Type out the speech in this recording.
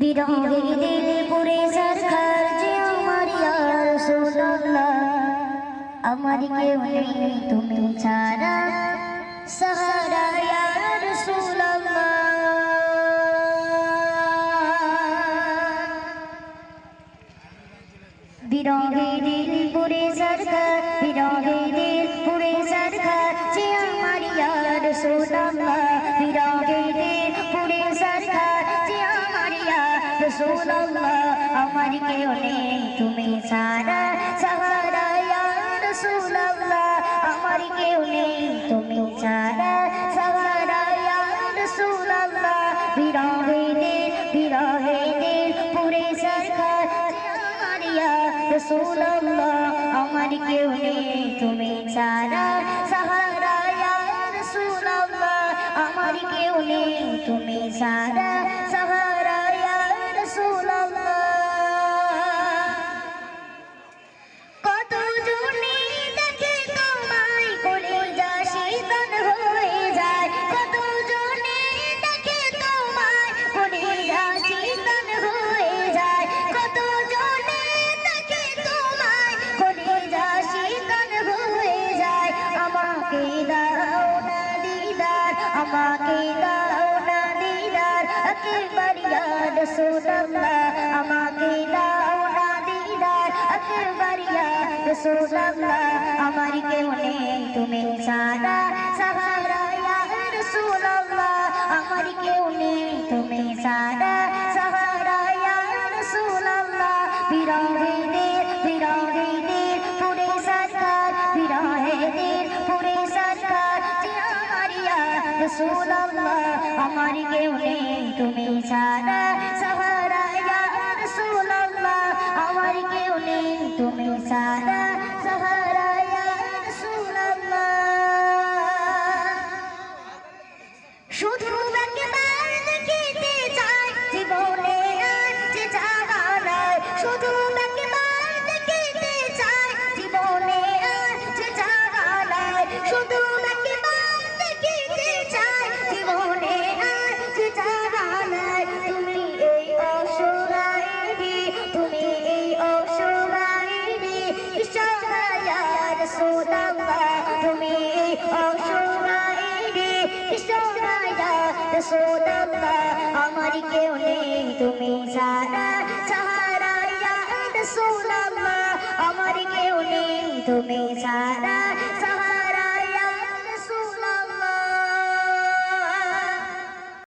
বিরহে দিল পুরে সরকার যে আমার ইয়া রাসূলুল্লাহ আমার কেউ নেই তুমি ছাড়া সাহারা ইয়া রাসূলুল্লাহ বিরহে দিল পুরে সরকার বিরহে দিল পুরে সরকার যে আমার ইয়া রাসূলুল্লাহ বিরহে দিল পুরে সরকার যে আমার ইয়া রাসূলুল্লাহ আমার কেউ নেই তুমি ছাড়া সাহারা ইয়া রাসূলুল্লাহ আমার কেউ নেই তুমি ছাড়া সাহারা ইয়া রাসূলুল্লাহ বিরহে দিল পুরে সরকার যে আমার ইয়া রাসূলুল্লাহ আমার কেউ নেই তুমি ছাড়া সাহারা ইয়া রাসূলুল্লাহ আমার কেউ নেই তুমি ছাড়া সাহারা ইয়া রাসূলুল্লাহ কত জনে দেখে তোমায় কলিজা শীতল হয়ে যায় কত জনে দেখে তোমায় কলিজা শীতল হয়ে যায় কত জনে দেখে তোমায় কলিজা শীতল হয়ে যায় আমাকে দাও না দিদার আমাকে দাও না দিদার একবার ইয়া রাসূলুল্লাহ আমাকে দাও না দিদার একবার ইয়া রাসূলুল্লাহ আমার কেউ নেই তুমি ছাড়া সাহারা ইয়া রাসূলুল্লাহ আমার কেউ নেই তুমি ছাড়া সাহারা ইয়া রাসূলুল্লাহ বিরহে দিল পুরে সরকার বিরহে দিল পুরে সরকার যে আমার ইয়া রাসূলুল্লাহ আমার কেউ নেই তুমি ছাড়া সাহারা ইয়া রাসূলুল্লাহ আমার কেউ নেই তুমি ছাড়া সাহারা ইয়া রাসূলুল্লাহ শুধু একবার দেখিতে চাই জীবনে আর যে জায়গা নাই শুধু একবার দেখিতে চাই জীবনে আর যে জায়গা নাই শুধু একবার দেখিতে চাই জীবনে আর যে জায়গা নাই তুমি এই অসহায়ী তুমি এই অসহায়ী ইশারা ইয়া রাসূলুল্লাহ তুমি এই অসহায়ী ইশারা ইয়া রাসূলুল্লাহ আমার কেউ নেই তুমি ছাড়া সাহারা ইয়া রাসূলুল্লাহ আমার কেউ নেই তুমি ছাড়া